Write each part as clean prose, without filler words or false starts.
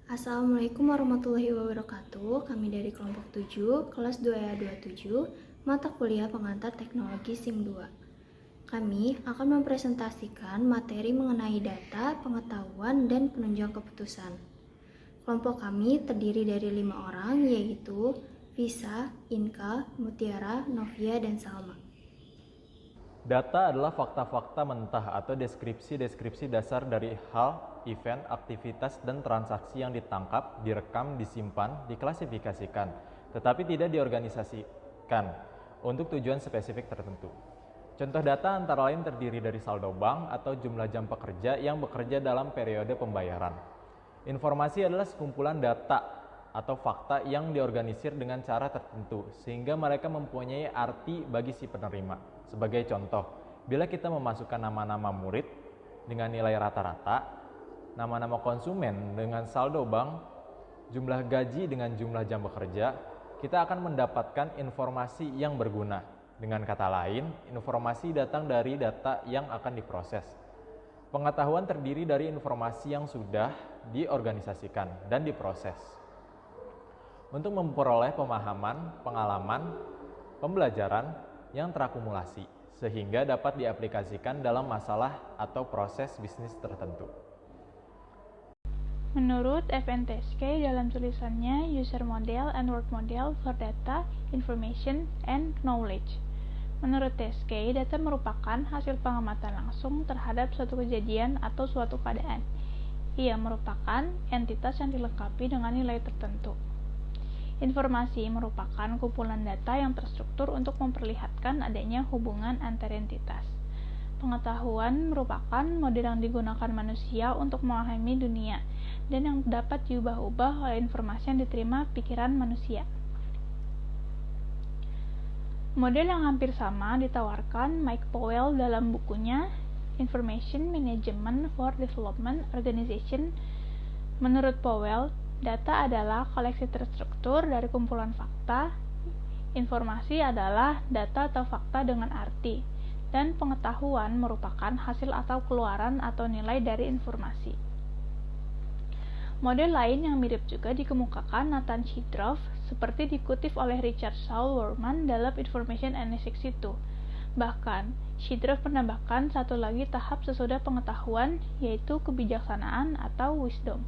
Assalamualaikum warahmatullahi wabarakatuh. Kami dari kelompok 7, kelas 2A27, mata kuliah pengantar teknologi SIM 2. Kami akan mempresentasikan materi mengenai data, pengetahuan, dan penunjang keputusan. Kelompok kami terdiri dari 5 orang, yaitu Visa, Inka, Mutiara, Novia, dan Salma. Data adalah fakta-fakta mentah atau deskripsi-deskripsi dasar dari hal, event, aktivitas, dan transaksi yang ditangkap, direkam, disimpan, diklasifikasikan, tetapi tidak diorganisasikan untuk tujuan spesifik tertentu. Contoh data antara lain terdiri dari saldo bank atau jumlah jam pekerja yang bekerja dalam periode pembayaran. Informasi adalah sekumpulan data atau fakta yang diorganisir dengan cara tertentu sehingga mereka mempunyai arti bagi si penerima. Sebagai contoh, bila kita memasukkan nama-nama murid dengan nilai rata-rata, nama-nama konsumen dengan saldo bank, jumlah gaji dengan jumlah jam bekerja, kita akan mendapatkan informasi yang berguna. Dengan kata lain, informasi datang dari data yang akan diproses. Pengetahuan terdiri dari informasi yang sudah diorganisasikan dan diproses untuk memperoleh pemahaman, pengalaman, pembelajaran yang terakumulasi, sehingga dapat diaplikasikan dalam masalah atau proses bisnis tertentu. Menurut FNTSK dalam tulisannya User Model and Work Model for Data, Information, and Knowledge. Menurut TSK, data merupakan hasil pengamatan langsung terhadap suatu kejadian atau suatu keadaan. Ia merupakan entitas yang dilengkapi dengan nilai tertentu. Informasi merupakan kumpulan data yang terstruktur untuk memperlihatkan adanya hubungan antar entitas. Pengetahuan merupakan model yang digunakan manusia untuk memahami dunia dan yang dapat diubah-ubah oleh informasi yang diterima pikiran manusia. Model yang hampir sama ditawarkan Mike Powell dalam bukunya Information Management for Development Organization. Menurut Powell, data adalah koleksi terstruktur dari kumpulan fakta, informasi adalah data atau fakta dengan arti, dan pengetahuan merupakan hasil atau keluaran atau nilai dari informasi. Model lain yang mirip juga dikemukakan Nathan Shidroff, seperti dikutip oleh Richard Saul Wurman dalam Information Analysis itu. Bahkan, Shidroff menambahkan satu lagi tahap sesudah pengetahuan, yaitu kebijaksanaan atau wisdom.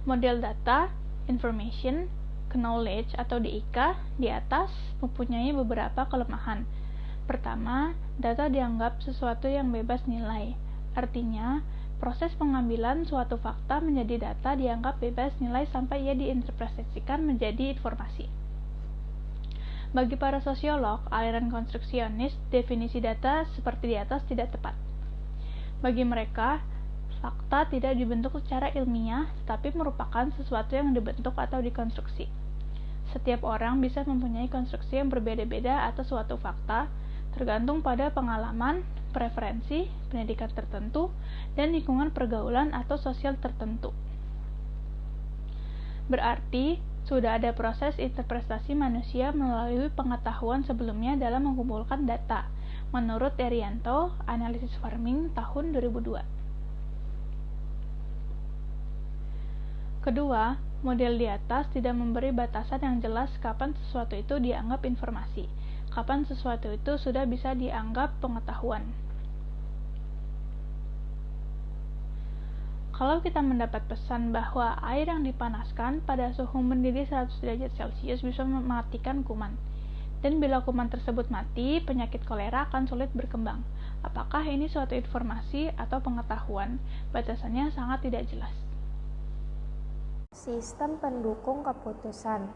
Model data, information, knowledge atau DIK di atas mempunyai beberapa kelemahan. Pertama, data dianggap sesuatu yang bebas nilai. Artinya, proses pengambilan suatu fakta menjadi data dianggap bebas nilai sampai ia diinterpretasikan menjadi informasi. Bagi para sosiolog, aliran konstruksionis, definisi data seperti di atas tidak tepat. Bagi mereka, fakta tidak dibentuk secara ilmiah, tetapi merupakan sesuatu yang dibentuk atau dikonstruksi. Setiap orang bisa mempunyai konstruksi yang berbeda-beda atas suatu fakta, tergantung pada pengalaman, preferensi, pendidikan tertentu, dan lingkungan pergaulan atau sosial tertentu. Berarti, sudah ada proses interpretasi manusia melalui pengetahuan sebelumnya dalam mengumpulkan data, menurut Erianto, Analisis Farming tahun 2002. Kedua, model di atas tidak memberi batasan yang jelas kapan sesuatu itu dianggap informasi, kapan sesuatu itu sudah bisa dianggap pengetahuan. Kalau kita mendapat pesan bahwa air yang dipanaskan pada suhu mendidih 100 derajat Celcius bisa mematikan kuman, dan bila kuman tersebut mati, penyakit kolera akan sulit berkembang. Apakah ini suatu informasi atau pengetahuan? Batasannya sangat tidak jelas. Sistem pendukung keputusan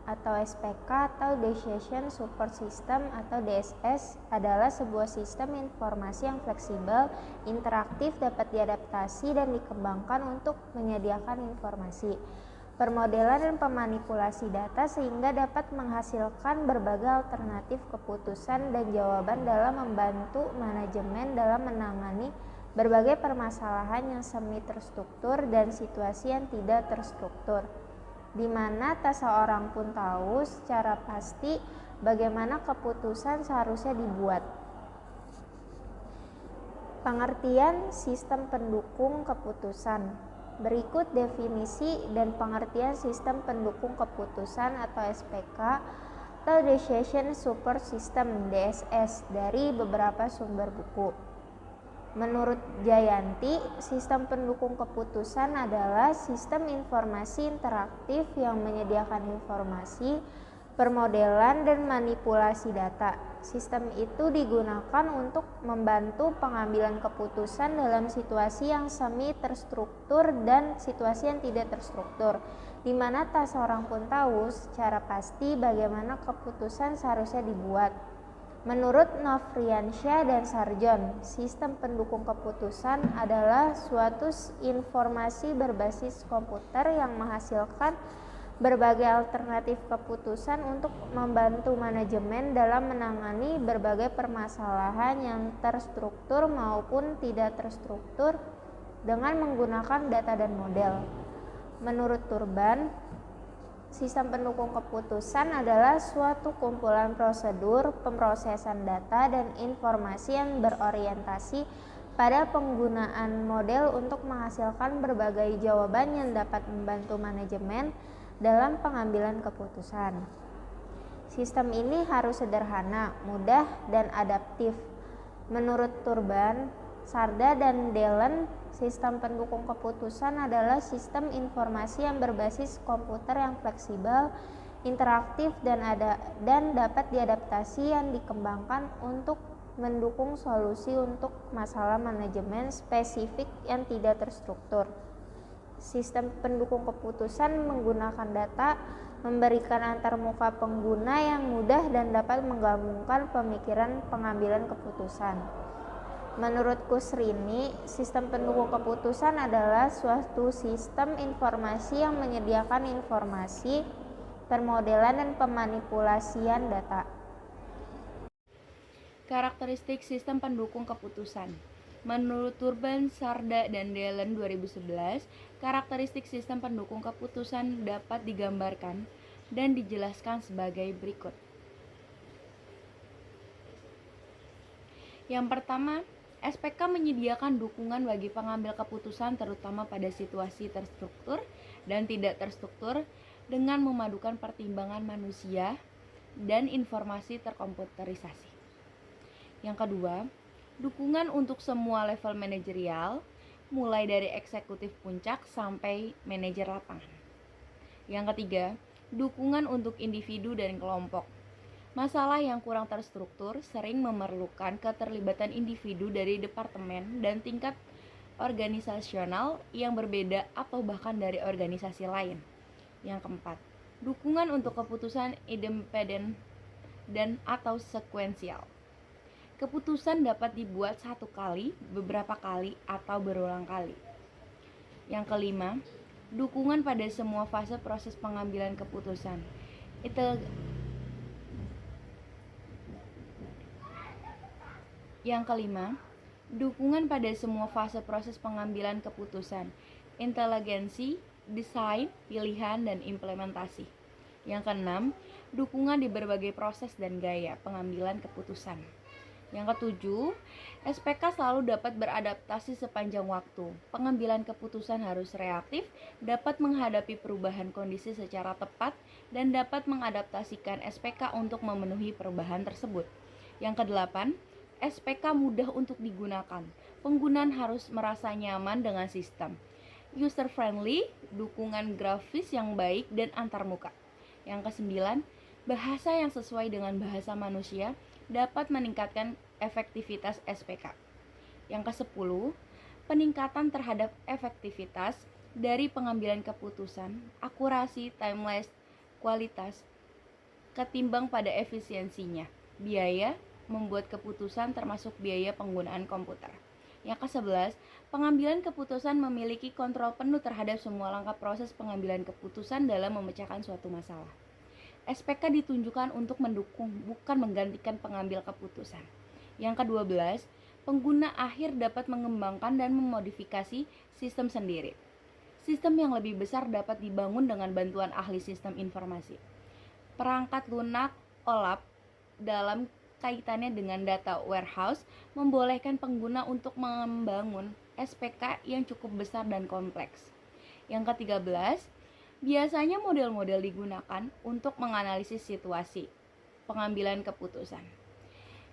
atau SPK atau Decision Support System atau DSS adalah sebuah sistem informasi yang fleksibel, interaktif, dapat diadaptasi dan dikembangkan untuk menyediakan informasi, permodelan dan pemanipulasi data sehingga dapat menghasilkan berbagai alternatif keputusan dan jawaban dalam membantu manajemen dalam menangani berbagai permasalahan yang semi terstruktur dan situasi yang tidak terstruktur, di mana tak seorang pun tahu secara pasti bagaimana keputusan seharusnya dibuat. Pengertian sistem pendukung keputusan. Berikut definisi dan pengertian sistem pendukung keputusan atau SPK atau Decision Support System DSS dari beberapa sumber buku. Menurut Jayanti, sistem pendukung keputusan adalah sistem informasi interaktif yang menyediakan informasi, permodelan, dan manipulasi data. Sistem itu digunakan untuk membantu pengambilan keputusan dalam situasi yang semi terstruktur dan situasi yang tidak terstruktur, di mana tak seorang pun tahu secara pasti bagaimana keputusan seharusnya dibuat. Menurut Novriansyah dan Sarjon, sistem pendukung keputusan adalah suatu informasi berbasis komputer yang menghasilkan berbagai alternatif keputusan untuk membantu manajemen dalam menangani berbagai permasalahan yang terstruktur maupun tidak terstruktur dengan menggunakan data dan model. Menurut Turban, sistem pendukung keputusan adalah suatu kumpulan prosedur pemrosesan data dan informasi yang berorientasi pada penggunaan model untuk menghasilkan berbagai jawaban yang dapat membantu manajemen dalam pengambilan keputusan. Sistem ini harus sederhana, mudah, dan adaptif. Menurut Turban, Sarda, dan Dellen, sistem pendukung keputusan adalah sistem informasi yang berbasis komputer yang fleksibel, interaktif, dan dapat diadaptasi yang dikembangkan untuk mendukung solusi untuk masalah manajemen spesifik yang tidak terstruktur. Sistem pendukung keputusan menggunakan data, memberikan antarmuka pengguna yang mudah dan dapat menggabungkan pemikiran pengambilan keputusan. Menurut Kusrini, sistem pendukung keputusan adalah suatu sistem informasi yang menyediakan informasi, permodelan, dan pemanipulasian data. Karakteristik sistem pendukung keputusan. Menurut Turban, Sarda, dan Dellen 2011, karakteristik sistem pendukung keputusan dapat digambarkan dan dijelaskan sebagai berikut. Yang pertama, SPK menyediakan dukungan bagi pengambil keputusan terutama pada situasi terstruktur dan tidak terstruktur dengan memadukan pertimbangan manusia dan informasi terkomputerisasi. Yang kedua, dukungan untuk semua level manajerial, mulai dari eksekutif puncak sampai manajer lapangan. Yang ketiga, dukungan untuk individu dan kelompok. Masalah yang kurang terstruktur sering memerlukan keterlibatan individu dari departemen dan tingkat organisasional yang berbeda atau bahkan dari organisasi lain. Yang keempat, dukungan untuk keputusan independen dan atau sekuensial. Keputusan dapat dibuat satu kali, beberapa kali, atau berulang kali. Yang kelima, dukungan pada semua fase proses pengambilan keputusan. Yang kelima, dukungan pada semua fase proses pengambilan keputusan, inteligensi, desain, pilihan, dan implementasi. Yang keenam, dukungan di berbagai proses dan gaya pengambilan keputusan. Yang ketujuh, SPK selalu dapat beradaptasi sepanjang waktu. Pengambilan keputusan harus reaktif, dapat menghadapi perubahan kondisi secara tepat, dan dapat mengadaptasikan SPK untuk memenuhi perubahan tersebut. Yang kedelapan, SPK mudah untuk digunakan. Penggunaan harus merasa nyaman dengan sistem. User friendly, dukungan grafis yang baik dan antarmuka. Yang kesembilan, bahasa yang sesuai dengan bahasa manusia dapat meningkatkan efektivitas SPK. Yang ke-10, peningkatan terhadap efektivitas dari pengambilan keputusan, akurasi, timeless, kualitas, ketimbang pada efisiensinya, biaya membuat keputusan termasuk biaya penggunaan komputer. Yang ke-11, pengambilan keputusan memiliki kontrol penuh terhadap semua langkah proses pengambilan keputusan dalam memecahkan suatu masalah. SPK ditunjukkan untuk mendukung, bukan menggantikan pengambil keputusan. Yang ke-12, pengguna akhir dapat mengembangkan dan memodifikasi sistem sendiri. Sistem yang lebih besar dapat dibangun dengan bantuan ahli sistem informasi. Perangkat lunak OLAP dalam kaitannya dengan data warehouse membolehkan pengguna untuk membangun SPK yang cukup besar dan kompleks. Yang ke-13, biasanya model-model digunakan untuk menganalisis situasi, pengambilan keputusan.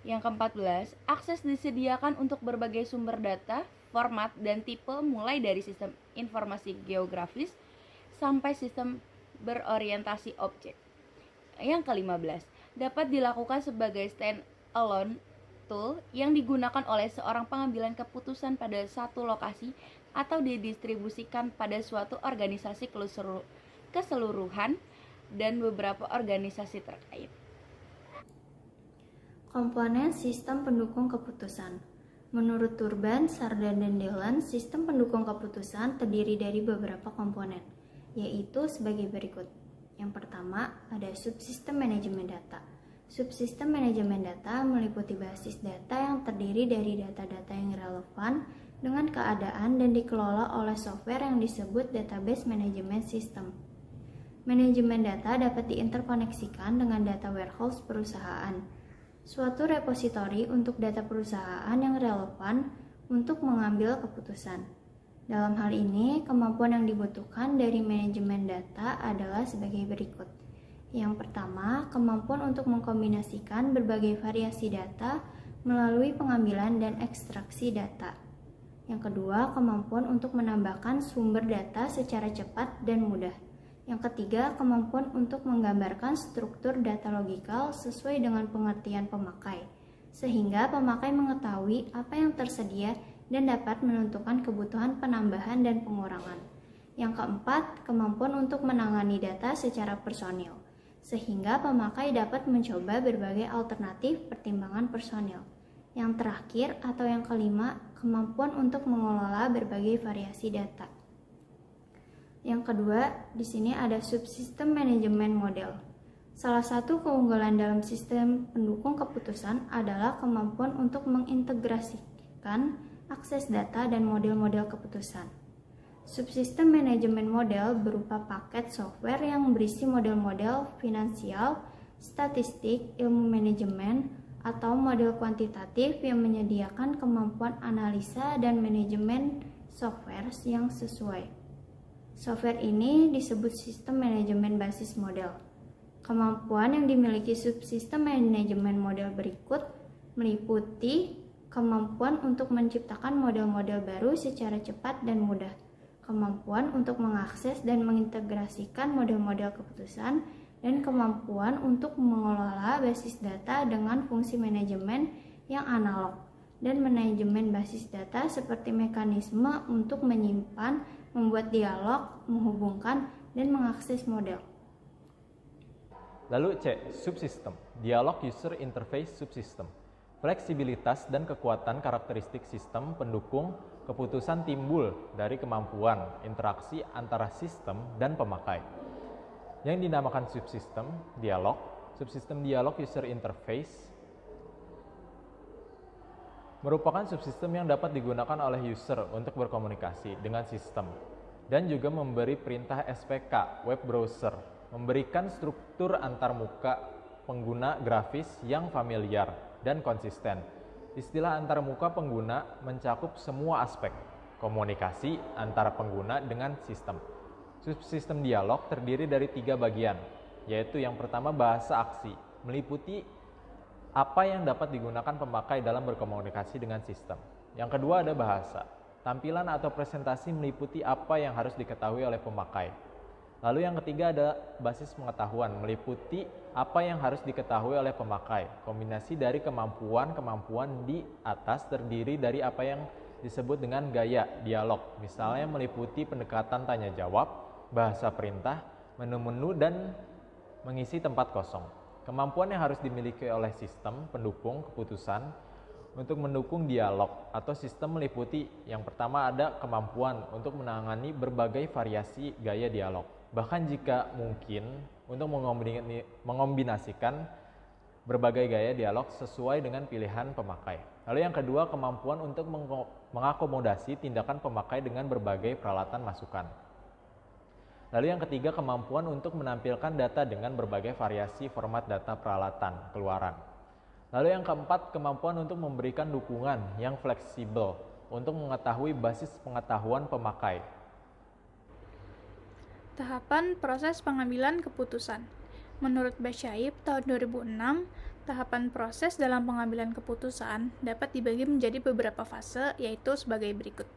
Yang ke-14, akses disediakan untuk berbagai sumber data, format, dan tipe mulai dari sistem informasi geografis sampai sistem berorientasi objek. Yang ke-15, dapat dilakukan sebagai stand-alone tool yang digunakan oleh seorang pengambilan keputusan pada satu lokasi atau didistribusikan pada suatu organisasi keseluruhan dan beberapa organisasi terkait. Komponen sistem pendukung keputusan. Menurut Turban, Sardan, dan Dillon, sistem pendukung keputusan terdiri dari beberapa komponen, yaitu sebagai berikut. Yang pertama, ada subsistem manajemen data. Subsistem manajemen data meliputi basis data yang terdiri dari data-data yang relevan dengan keadaan dan dikelola oleh software yang disebut database management system. Manajemen data dapat diinterkoneksikan dengan data warehouse perusahaan, suatu repositori untuk data perusahaan yang relevan untuk mengambil keputusan. Dalam hal ini, kemampuan yang dibutuhkan dari manajemen data adalah sebagai berikut. Yang pertama, kemampuan untuk mengkombinasikan berbagai variasi data melalui pengambilan dan ekstraksi data. Yang kedua, kemampuan untuk menambahkan sumber data secara cepat dan mudah. Yang ketiga, kemampuan untuk menggambarkan struktur data logikal sesuai dengan pengertian pemakai, sehingga pemakai mengetahui apa yang tersedia dan dapat menentukan kebutuhan penambahan dan pengurangan. Yang keempat, kemampuan untuk menangani data secara personil, sehingga pemakai dapat mencoba berbagai alternatif pertimbangan personil. Yang terakhir atau yang kelima, kemampuan untuk mengelola berbagai variasi data. Yang kedua, di sini ada subsistem manajemen model. Salah satu keunggulan dalam sistem pendukung keputusan adalah kemampuan untuk mengintegrasikan akses data dan model-model keputusan. Subsistem manajemen model berupa paket software yang berisi model-model finansial, statistik, ilmu manajemen, atau model kuantitatif yang menyediakan kemampuan analisa dan manajemen software yang sesuai. Software ini disebut sistem manajemen basis model. Kemampuan yang dimiliki subsistem manajemen model berikut meliputi kemampuan untuk menciptakan model-model baru secara cepat dan mudah, kemampuan untuk mengakses dan mengintegrasikan model-model keputusan, dan kemampuan untuk mengelola basis data dengan fungsi manajemen yang analog, dan manajemen basis data seperti mekanisme untuk menyimpan, membuat dialog, menghubungkan, dan mengakses model. Lalu C. Subsistem. Dialog User Interface Subsystem. Fleksibilitas dan kekuatan karakteristik sistem pendukung keputusan timbul dari kemampuan interaksi antara sistem dan pemakai. Yang dinamakan subsistem dialog, subsistem dialog user interface merupakan subsistem yang dapat digunakan oleh user untuk berkomunikasi dengan sistem dan juga memberi perintah SPK web browser, memberikan struktur antarmuka pengguna grafis yang familiar dan konsisten. Istilah antarmuka pengguna mencakup semua aspek komunikasi antara pengguna dengan sistem. Subsistem dialog terdiri dari 3 bagian, yaitu yang pertama bahasa aksi, meliputi apa yang dapat digunakan pemakai dalam berkomunikasi dengan sistem. Yang kedua ada bahasa. Tampilan atau presentasi meliputi apa yang harus diketahui oleh pemakai. Lalu yang ketiga ada basis pengetahuan, meliputi apa yang harus diketahui oleh pemakai. Kombinasi dari kemampuan-kemampuan di atas terdiri dari apa yang disebut dengan gaya dialog. Misalnya meliputi pendekatan tanya jawab, bahasa perintah, menu-menu, dan mengisi tempat kosong. Kemampuan yang harus dimiliki oleh sistem pendukung keputusan untuk mendukung dialog atau sistem meliputi yang pertama ada kemampuan untuk menangani berbagai variasi gaya dialog. Bahkan jika mungkin untuk mengombinasikan berbagai gaya dialog sesuai dengan pilihan pemakai. Lalu yang kedua, kemampuan untuk mengakomodasi tindakan pemakai dengan berbagai peralatan masukan. Lalu yang ketiga, kemampuan untuk menampilkan data dengan berbagai variasi format data peralatan keluaran. Lalu yang keempat, kemampuan untuk memberikan dukungan yang fleksibel untuk mengetahui basis pengetahuan pemakai. Tahapan proses pengambilan keputusan. Menurut Basyaib tahun 2006, tahapan proses dalam pengambilan keputusan dapat dibagi menjadi beberapa fase, yaitu sebagai berikut.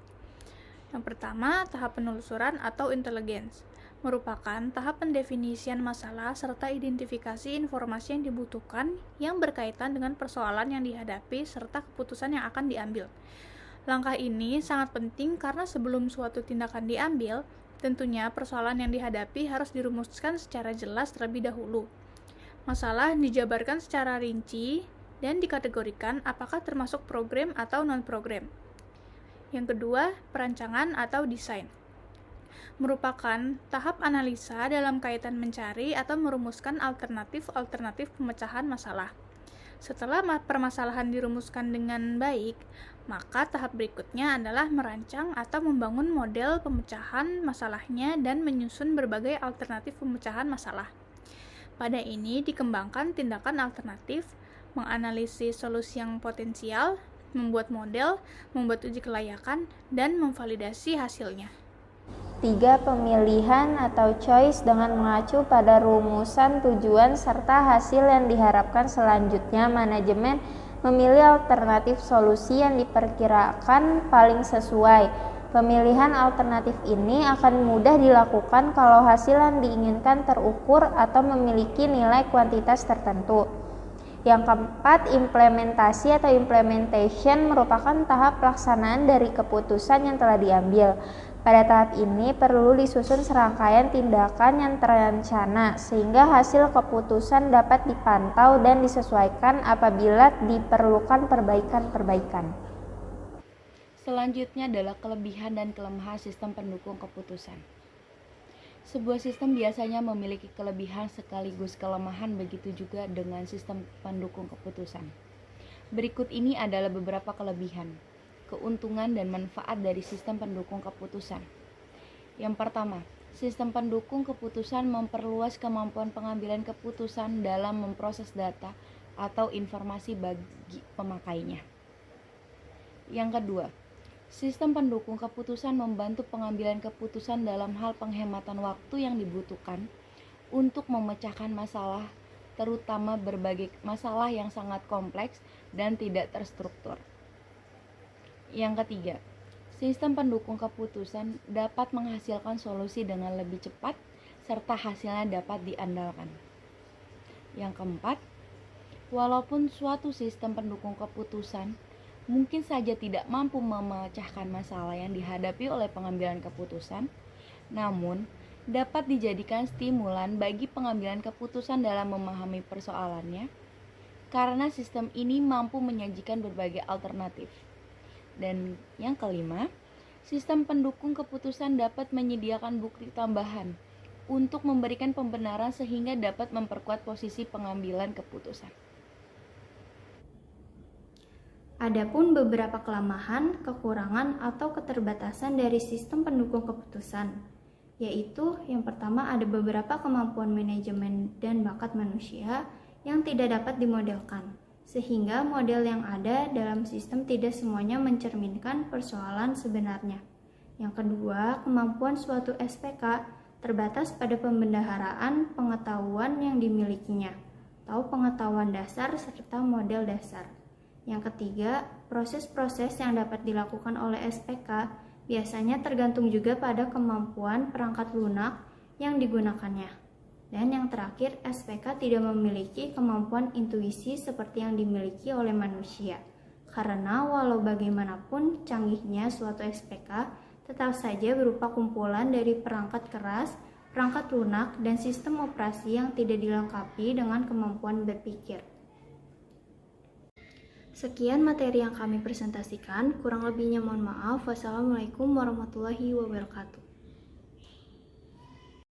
Yang pertama, tahap penelusuran atau intelligence, merupakan tahap pendefinisian masalah serta identifikasi informasi yang dibutuhkan yang berkaitan dengan persoalan yang dihadapi serta keputusan yang akan diambil. Langkah ini sangat penting karena sebelum suatu tindakan diambil, tentunya persoalan yang dihadapi harus dirumuskan secara jelas terlebih dahulu. Masalah dijabarkan secara rinci dan dikategorikan apakah termasuk program atau non-program. Yang kedua, perancangan atau desain. Merupakan tahap analisa dalam kaitan mencari atau merumuskan alternatif-alternatif pemecahan masalah. Setelah permasalahan dirumuskan dengan baik, maka tahap berikutnya adalah merancang atau membangun model pemecahan masalahnya dan menyusun berbagai alternatif pemecahan masalah. Pada ini dikembangkan tindakan alternatif, menganalisis solusi yang potensial, membuat model, membuat uji kelayakan, dan memvalidasi hasilnya. 3. Pemilihan atau choice dengan mengacu pada rumusan tujuan serta hasil yang diharapkan. Selanjutnya, manajemen memilih alternatif solusi yang diperkirakan paling sesuai. Pemilihan alternatif ini akan mudah dilakukan kalau hasil yang diinginkan terukur atau memiliki nilai kuantitas tertentu. Yang keempat, implementasi atau implementation merupakan tahap pelaksanaan dari keputusan yang telah diambil. Pada tahap ini perlu disusun serangkaian tindakan yang terencana sehingga hasil keputusan dapat dipantau dan disesuaikan apabila diperlukan perbaikan-perbaikan. Selanjutnya adalah kelebihan dan kelemahan sistem pendukung keputusan. Sebuah sistem biasanya memiliki kelebihan sekaligus kelemahan, begitu juga dengan sistem pendukung keputusan. Berikut ini adalah beberapa kelebihan, keuntungan dan manfaat dari sistem pendukung keputusan. Yang pertama, sistem pendukung keputusan memperluas kemampuan pengambilan keputusan dalam memproses data atau informasi bagi pemakainya. Yang kedua, sistem pendukung keputusan membantu pengambilan keputusan dalam hal penghematan waktu yang dibutuhkan untuk memecahkan masalah, terutama berbagai masalah yang sangat kompleks dan tidak terstruktur. Yang ketiga, sistem pendukung keputusan dapat menghasilkan solusi dengan lebih cepat serta hasilnya dapat diandalkan. Yang keempat, walaupun suatu sistem pendukung keputusan mungkin saja tidak mampu memecahkan masalah yang dihadapi oleh pengambilan keputusan, namun dapat dijadikan stimulan bagi pengambilan keputusan dalam memahami persoalannya, karena sistem ini mampu menyajikan berbagai alternatif. Dan yang kelima, sistem pendukung keputusan dapat menyediakan bukti tambahan untuk memberikan pembenaran sehingga dapat memperkuat posisi pengambilan keputusan. Adapun beberapa kelemahan, kekurangan, atau keterbatasan dari sistem pendukung keputusan, yaitu yang pertama ada beberapa kemampuan manajemen dan bakat manusia yang tidak dapat dimodelkan, sehingga model yang ada dalam sistem tidak semuanya mencerminkan persoalan sebenarnya. Yang kedua, kemampuan suatu SPK terbatas pada pembendaharaan pengetahuan yang dimilikinya, atau pengetahuan dasar serta model dasar. Yang ketiga, proses-proses yang dapat dilakukan oleh SPK biasanya tergantung juga pada kemampuan perangkat lunak yang digunakannya. Dan yang terakhir, SPK tidak memiliki kemampuan intuisi seperti yang dimiliki oleh manusia. Karena walau bagaimanapun canggihnya suatu SPK, tetap saja berupa kumpulan dari perangkat keras, perangkat lunak, dan sistem operasi yang tidak dilengkapi dengan kemampuan berpikir. Sekian materi yang kami presentasikan, kurang lebihnya mohon maaf. Wassalamualaikum warahmatullahi wabarakatuh.